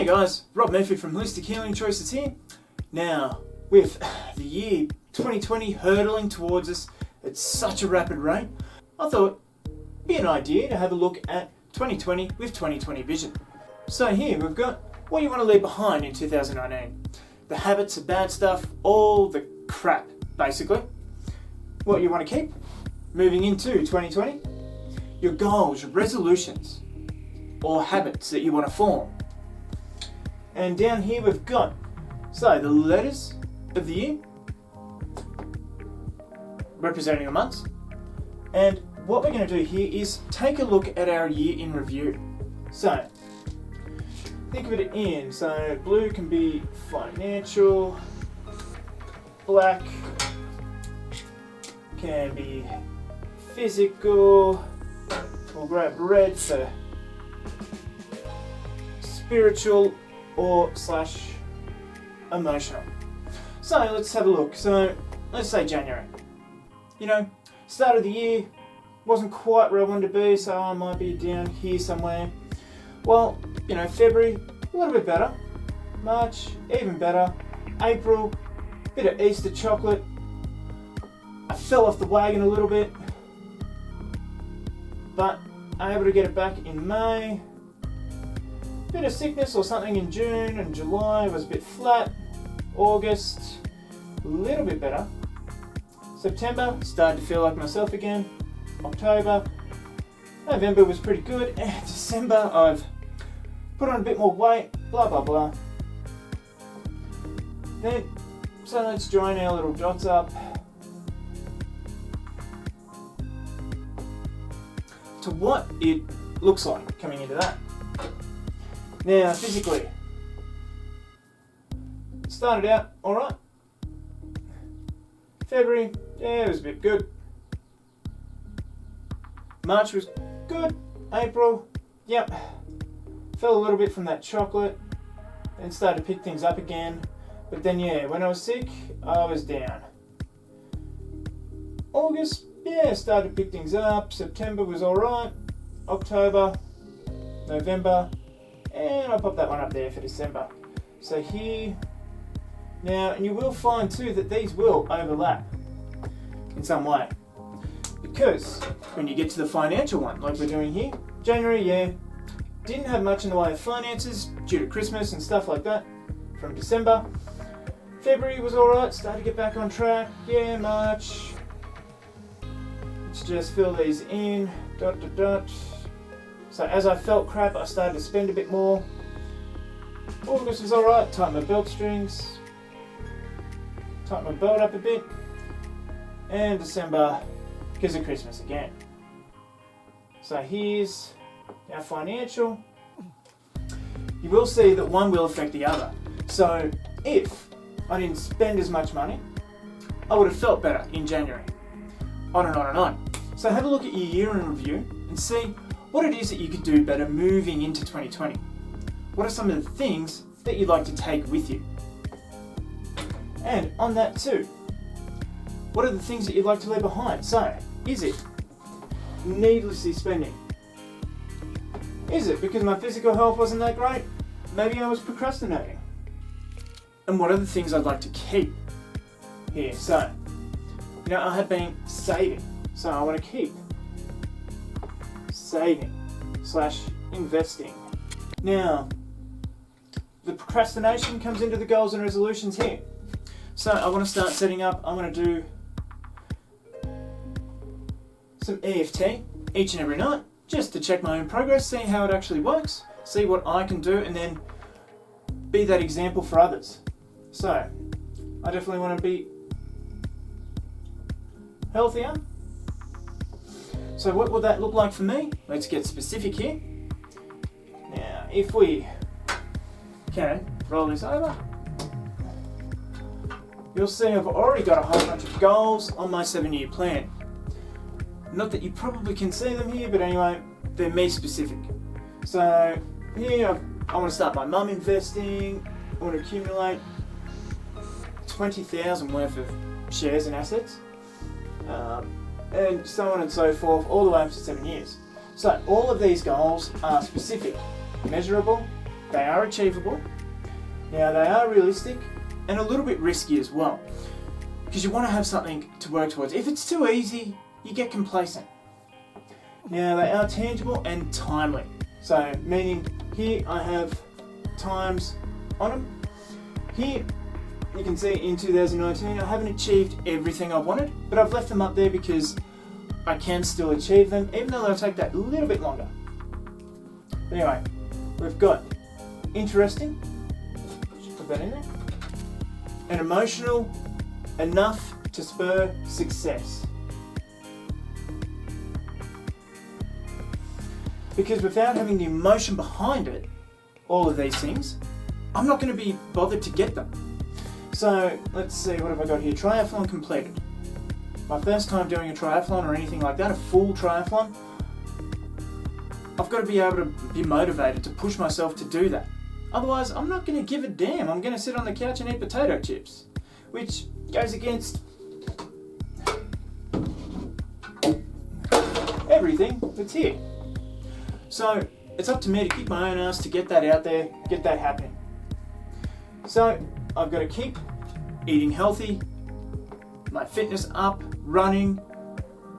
guys, Rob Murphy from Holistic Healing Choices here. Now, with the year 2020 hurtling towards us at such a rapid rate, I thought it'd be an idea to have a look at 2020 with 2020 vision. So here we've got what you want to leave behind in 2019. The habits, the bad stuff, all the crap, basically. What you want to keep moving into 2020. Your goals, your resolutions, or habits that you want to form. And down here we've got, so the letters of the year, representing the months. And what we're going to do here is take a look at our year in review. So, think of it in, so blue can be financial, black can be physical, we'll grab red for spiritual or slash emotional. So let's have a look. So let's say January. You know, start of the year, wasn't quite where I wanted to be, so I might be down here somewhere. Well, you know, February, a little bit better. March, even better. April, bit of Easter chocolate. I fell off the wagon a little bit, but I'm able to get it back in May. Bit of sickness or something in June, and July was a bit flat. August, a little bit better. September, started to feel like myself again. October, November was pretty good, and December I've put on a bit more weight, blah blah blah. Then, so let's join our little dots up to what it looks like coming into that. Now, physically, it started out alright. February, yeah, it was a bit good. March was good. April, yep, fell a little bit from that chocolate and started to pick things up again. But then, yeah, when I was sick, I was down. August, yeah, started to pick things up. September was alright. October, November, and I'll pop that one up there for December. So here, now, and you will find too that these will overlap in some way. Because when you get to the financial one, like we're doing here, January, yeah, didn't have much in the way of finances due to Christmas and stuff like that from December. February was alright, started to get back on track. Yeah, March, let's just fill these in, dot dot dot. So as I felt crap, I started to spend a bit more. August was alright, tightened my belt strings, tightened my belt up a bit. And December, because of Christmas again. So here's our financial. You will see that one will affect the other. So if I didn't spend as much money, I would have felt better in January. On and on and on. So have a look at your year in review and see what it is that you could do better moving into 2020. What are some of the things that you'd like to take with you? And on that too, what are the things that you'd like to leave behind? So, is it needlessly spending? Is it because my physical health wasn't that great? Maybe I was procrastinating. And what are the things I'd like to keep here? So, you know, I have been saving, so I want to keep saving / investing. Now, the procrastination comes into the goals and resolutions here. So I want to start setting up, I want to do some EFT each and every night, just to check my own progress, see how it actually works, see what I can do, and then be that example for others. So, I definitely want to be healthier. So what will that look like for me? Let's get specific here. Now, if we can roll this over, you'll see I've already got a whole bunch of goals on my 7-year plan. Not that you probably can see them here, but anyway, they're me specific. So here I want to start my mum investing. I want to accumulate 20,000 worth of shares and assets, and so on and so forth, all the way up to 7 years. So all of these goals are specific, measurable, They are achievable. Now, they are realistic and a little bit risky as well, because you want to have something to work towards. If it's too easy, you get complacent. Now, they are tangible and timely. So, meaning here I have times on them. Here, you can see in 2019, I haven't achieved everything I wanted, but I've left them up there because I can still achieve them, even though they'll take that a little bit longer. Anyway, we've got interesting, just put that in there, and emotional, enough to spur success. Because without having the emotion behind it, all of these things, I'm not going to be bothered to get them. So let's see, what have I got here? Triathlon completed. My first time doing a triathlon or anything like that, a full triathlon, I've got to be able to be motivated to push myself to do that. Otherwise, I'm not going to give a damn. I'm going to sit on the couch and eat potato chips, which goes against everything that's here. So it's up to me to kick my own ass to get that out there, get that happening. So I've got to keep eating healthy, my fitness up, running,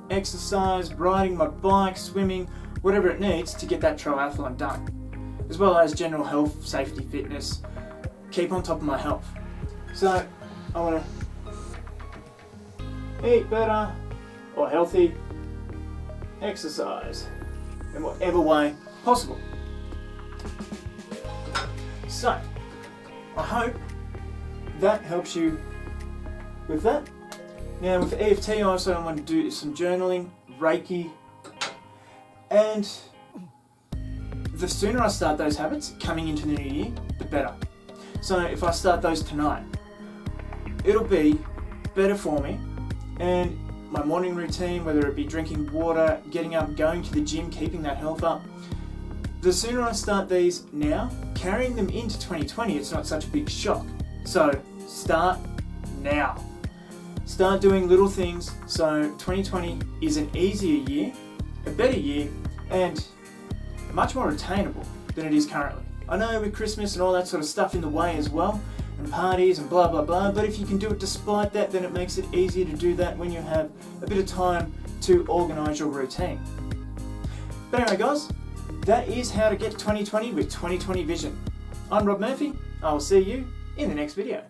exercise, riding my bike, swimming, whatever it needs to get that triathlon done. As well as general health, safety, fitness, keep on top of my health. So I want to eat better or healthy, exercise in whatever way possible. So I hope that helps you with that. Now with EFT, I also want to do some journaling, Reiki, and the sooner I start those habits coming into the new year, the better. So if I start those tonight, it'll be better for me, and my morning routine, whether it be drinking water, getting up, going to the gym, keeping that health up, the sooner I start these now, carrying them into 2020, it's not such a big shock. So start now. Start doing little things so 2020 is an easier year, a better year, and much more attainable than it is currently. I know with Christmas and all that sort of stuff in the way as well, and parties and blah blah blah, but if you can do it despite that, then it makes it easier to do that when you have a bit of time to organise your routine. But anyway guys, that is how to get 2020 with 2020 vision. I'm Rob Murphy. I will see you in the next video.